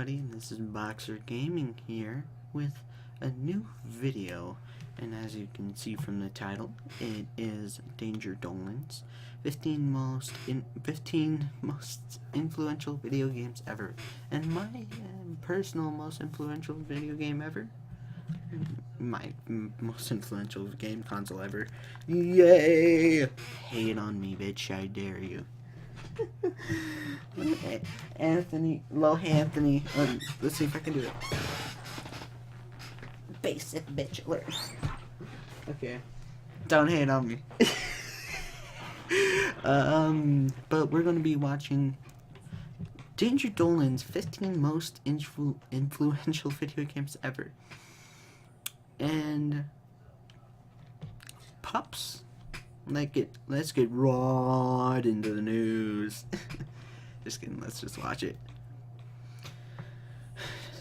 everybody, and this is Boxer Gaming here with a new video. And as you can see from the title, it is Danger Dolan's 15 most influential video games ever. And my personal most influential video game ever, my most influential game console ever. Yay! Hate on me, bitch! I dare you. Anthony, let's see if I can do it. Basic bitch alert. Okay, don't hate on me. But we're gonna be watching Danger Dolan's 15 most influential video games ever. And pups, let's get right into the news. Just kidding, let's just watch it.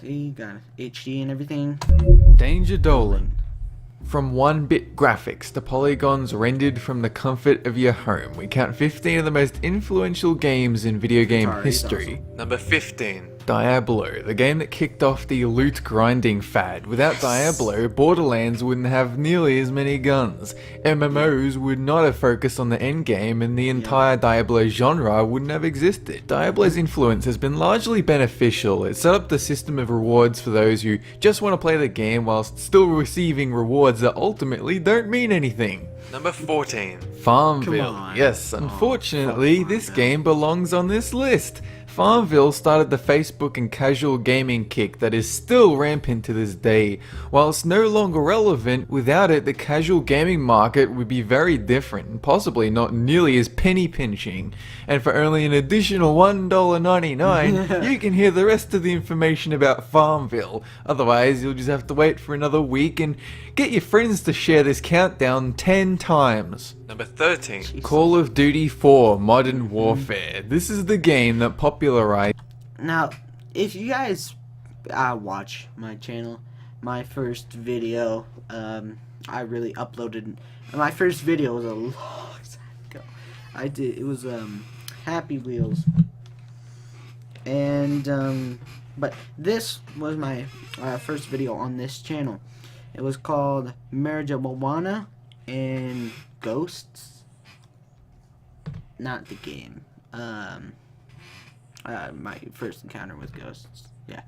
See, got HD and everything. Danger Dolan. From 1-bit graphics to polygons rendered from the comfort of your home, we count 15 of the most influential games in video game history. Awesome. Number 15. Diablo, the game that kicked off the loot grinding fad. Without Diablo, Borderlands wouldn't have nearly as many guns. MMOs would not have focused on the endgame, and the entire Diablo genre wouldn't have existed. Diablo's influence has been largely beneficial. It set up the system of rewards for those who just want to play the game whilst still receiving rewards that ultimately don't mean anything. Number 14. Farmville. Yes, unfortunately, this game belongs on this list. Farmville started the Facebook and casual gaming kick that is still rampant to this day. While it's no longer relevant, without it the casual gaming market would be very different and possibly not nearly as penny pinching. And for only an additional $1.99 you can hear the rest of the information about Farmville. Otherwise you'll just have to wait for another week and get your friends to share this countdown 10 times. Number 13. Jesus. Call of Duty 4 Modern Warfare. This is the game that popularized. Now, if you guys watch my channel, my first video, I really uploaded. My first video was a long time ago. It was Happy Wheels, and but this was my first video on this channel. It was called Marijuana and Ghosts, not the game. My first encounter with ghosts. Yeah,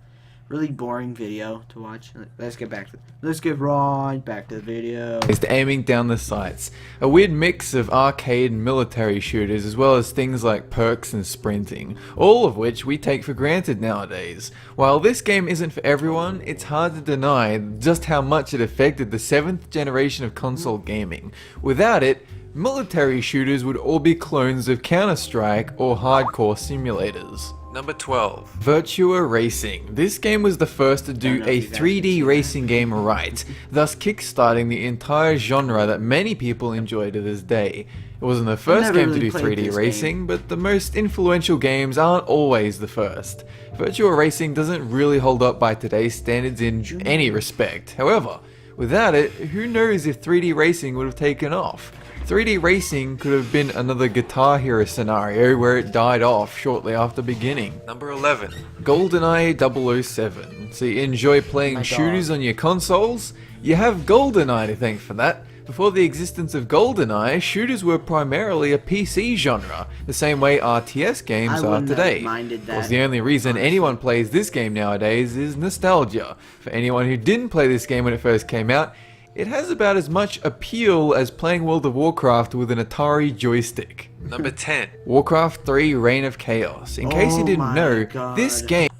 really boring video to watch. Let's get right back to the video. Is aiming down the sights. A weird mix of arcade and military shooters, as well as things like perks and sprinting, all of which we take for granted nowadays. While this game isn't for everyone, it's hard to deny just how much it affected the 7th generation of console gaming. Without it, military shooters would all be clones of Counter-Strike or hardcore simulators. Number 12. Virtua Racing. This game was the first to do a 3D racing game right, thus kickstarting the entire genre that many people enjoy to this day. It wasn't the first game to do 3D racing, but the most influential games aren't always the first. Virtua Racing doesn't really hold up by today's standards in any respect. However, without it, who knows if 3D racing would have taken off. 3D racing could have been another Guitar Hero scenario where it died off shortly after beginning. Number 11. Goldeneye 007. So you enjoy playing shooters on your consoles? You have Goldeneye to thank for that. Before the existence of Goldeneye, shooters were primarily a PC genre, the same way RTS games are today. Of course, the only reason anyone plays this game nowadays is nostalgia. For anyone who didn't play this game when it first came out, it has about as much appeal as playing World of Warcraft with an Atari joystick. Number 10. Warcraft 3 Reign of Chaos. In case you didn't know, this game...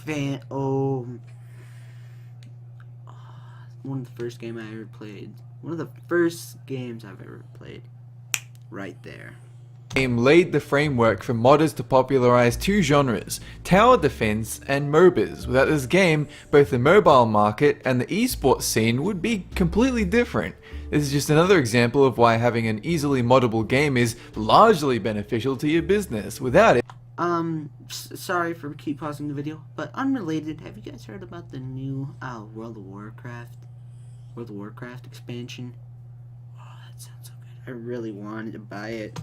one of the first games I ever played. One of the first games I've ever played. Right there. Game laid the framework for modders to popularize two genres, tower defense and MOBAs. Without this game, both the mobile market and the esports scene would be completely different. This is just another example of why having an easily moddable game is largely beneficial to your business. Without it... Sorry for keep pausing the video, but unrelated, have you guys heard about the new World of Warcraft expansion? Oh, that sounds so good. I really wanted to buy it.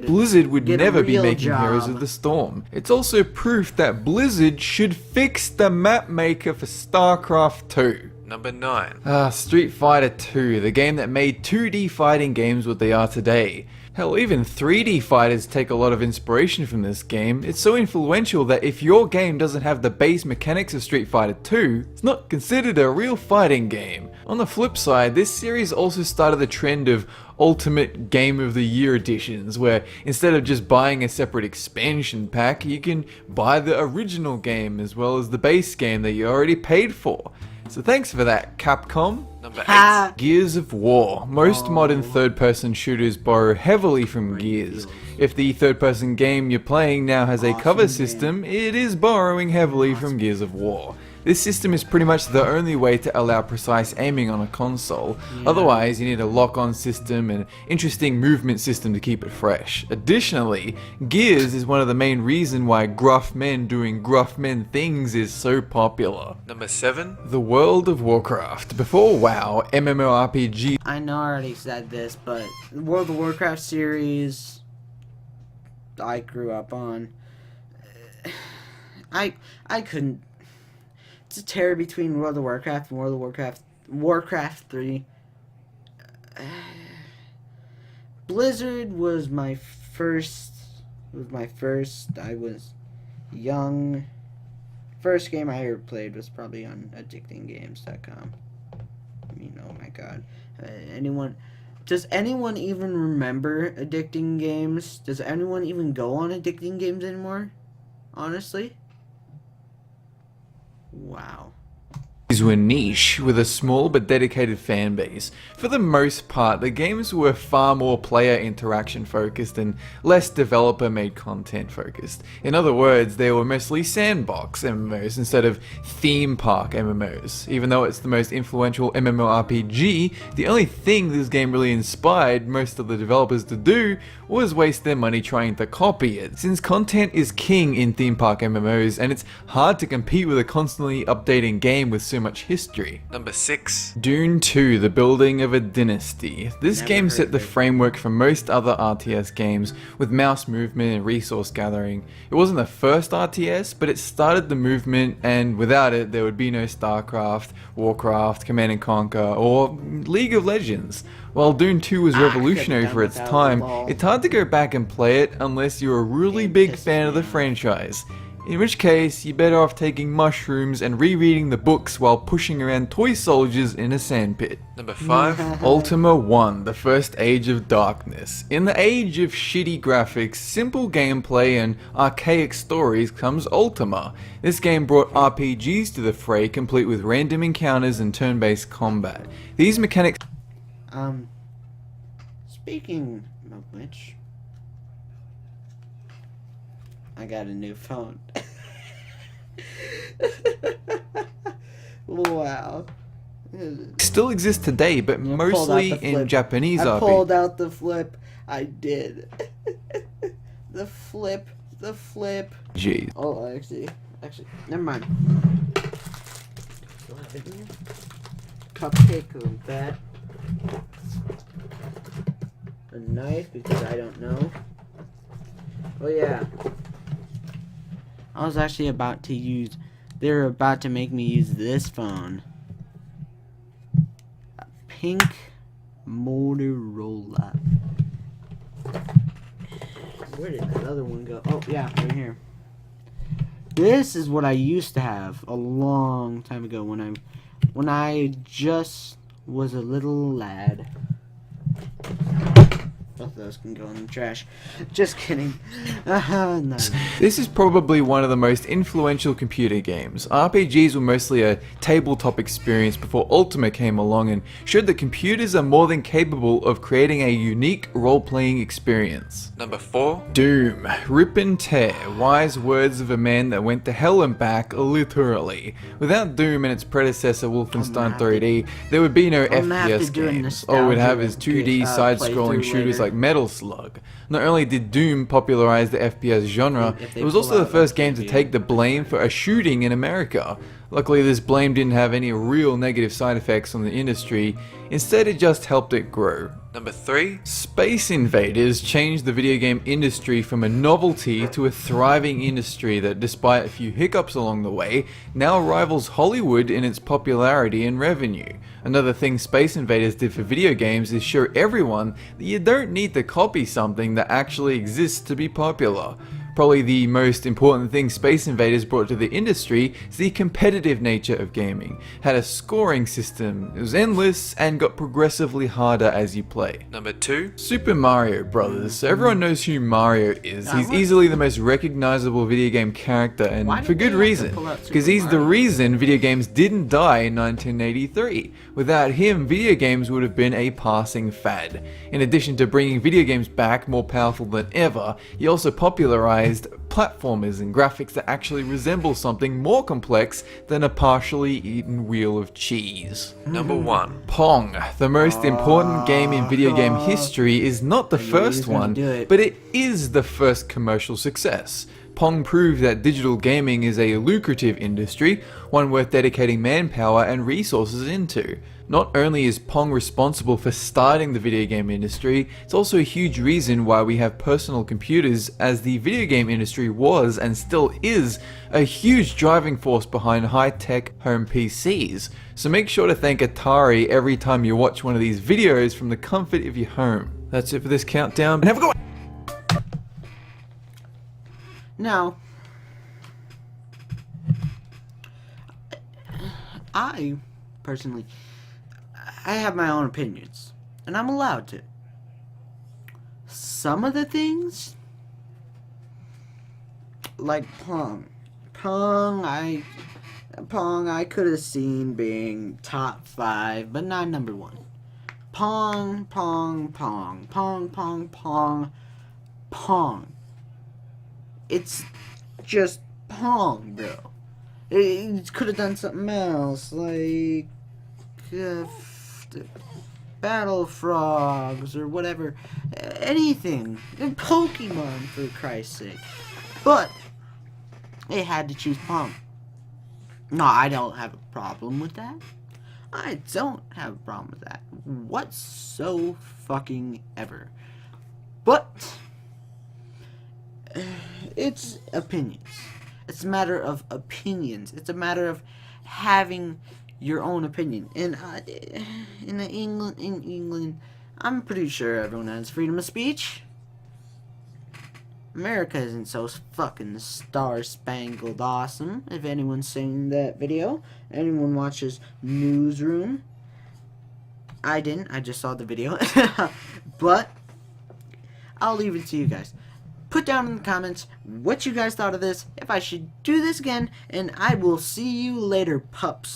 Blizzard would get a never be real making job. Heroes of the Storm. It's also proof that Blizzard should fix the map maker for StarCraft 2. Number 9. Street Fighter 2, the game that made 2D fighting games what they are today. Hell, even 3D fighters take a lot of inspiration from this game. It's so influential that if your game doesn't have the base mechanics of Street Fighter 2, it's not considered a real fighting game. On the flip side, this series also started the trend of Ultimate Game of the Year editions, where instead of just buying a separate expansion pack, you can buy the original game as well as the base game that you already paid for. So thanks for that, Capcom. Number 8. Gears of War. Most modern third-person shooters borrow heavily from Gears. If the third-person game you're playing now has a cover system, it is borrowing heavily from Gears of War. This system is pretty much the only way to allow precise aiming on a console. Otherwise, you need a lock-on system and an interesting movement system to keep it fresh. Additionally, Gears is one of the main reasons why gruff men doing gruff men things is so popular. Number 7. The World of Warcraft. Before WoW, MMORPG. I know I already said this, but the World of Warcraft series I grew up on. I couldn't. It's a tear between World of Warcraft and World of Warcraft 3. Blizzard was my first. I was young. First game I ever played was probably on addictinggames.com. I mean, oh my god. Does anyone even remember Addicting Games? Does anyone even go on Addicting Games anymore? Honestly? Wow. These were niche, with a small but dedicated fan base. For the most part, the games were far more player interaction focused and less developer made content focused. In other words, they were mostly sandbox MMOs instead of theme park MMOs. Even though it's the most influential MMORPG, the only thing this game really inspired most of the developers to do was waste their money trying to copy it, since content is king in theme park MMOs and it's hard to compete with a constantly updating game with so much history. Number 6. Dune 2, The Building of a Dynasty. This game set the framework for most other RTS games with mouse movement and resource gathering. It wasn't the first RTS, but it started the movement, and without it there would be no StarCraft, Warcraft, Command & Conquer, or League of Legends. While Dune 2 was revolutionary for its time, it's hard to go back and play it unless you're a really big fan of the franchise. In which case, you're better off taking mushrooms and rereading the books while pushing around toy soldiers in a sandpit. Number 5. Ultima 1, The First Age of Darkness. In the age of shitty graphics, simple gameplay and archaic stories comes Ultima. This game brought RPGs to the fray, complete with random encounters and turn-based combat. These mechanics... Speaking of which, I got a new phone. Wow. still exist today, but mostly in Japanese RPGs. I pulled out the flip. I did. The flip. Jeez. Oh, actually, never mind. Cupcake of that. A knife, because I don't know. Oh yeah. I was actually about to use... They were about to make me use this phone. A pink Motorola. Where did that other one go? Oh yeah, right here. This is what I used to have a long time ago when I just was a little lad. Both of those can go in the trash. Just kidding. No. This is probably one of the most influential computer games. RPGs were mostly a tabletop experience before Ultima came along and showed that computers are more than capable of creating a unique role-playing experience. Number 4. Doom. Rip and tear. Wise words of a man that went to hell and back, literally. Without Doom and its predecessor Wolfenstein 3D, there would be no FPS games. All we'd have is 2D side-scrolling shooters like Metal Slug. Not only did Doom popularize the FPS genre, If they it was pull also the out first that game to video. take the blame for a shooting in America. Luckily, this blame didn't have any real negative side effects on the industry, instead it just helped it grow. Number 3. Space Invaders changed the video game industry from a novelty to a thriving industry that, despite a few hiccups along the way, now rivals Hollywood in its popularity and revenue. Another thing Space Invaders did for video games is show everyone that you don't need to copy something that actually exists to be popular. Probably the most important thing Space Invaders brought to the industry is the competitive nature of gaming. Had a scoring system, it was endless, and got progressively harder as you play. Number 2. Super Mario Brothers. Everyone knows who Mario is. He's easily the most recognizable video game character, and Why for did good they have to reason. pull out Because Super he's the Mario? reason video games didn't die in 1983. Without him, video games would have been a passing fad. In addition to bringing video games back more powerful than ever, he also popularized platformers and graphics that actually resemble something more complex than a partially eaten wheel of cheese. Number 1. Pong. The most important game in video game history is not the first gonna one, do it. but it is the first commercial success. Pong proved that digital gaming is a lucrative industry, one worth dedicating manpower and resources into. Not only is Pong responsible for starting the video game industry, it's also a huge reason why we have personal computers, as the video game industry was and still is a huge driving force behind high-tech home PCs. So make sure to thank Atari every time you watch one of these videos from the comfort of your home. That's it for this countdown, and have a good one! Now, I personally, I have my own opinions, and I'm allowed to. Some of the things, like Pong, I could have seen being top 5, but not number 1. Pong. It's just Pong, bro. It could have done something else, like Battle Frogs or whatever. Anything. Pokemon, for Christ's sake. But it had to choose Pong. No, I don't have a problem with that. I don't have a problem with that whatsoever. But it's opinions. It's a matter of opinions. It's a matter of having your own opinion. And in England, I'm pretty sure everyone has freedom of speech. America isn't so fucking star-spangled awesome. If anyone's seen that video, anyone watches Newsroom. I didn't. I just saw the video. But I'll leave it to you guys. Put down in the comments what you guys thought of this, if I should do this again, and I will see you later, pups.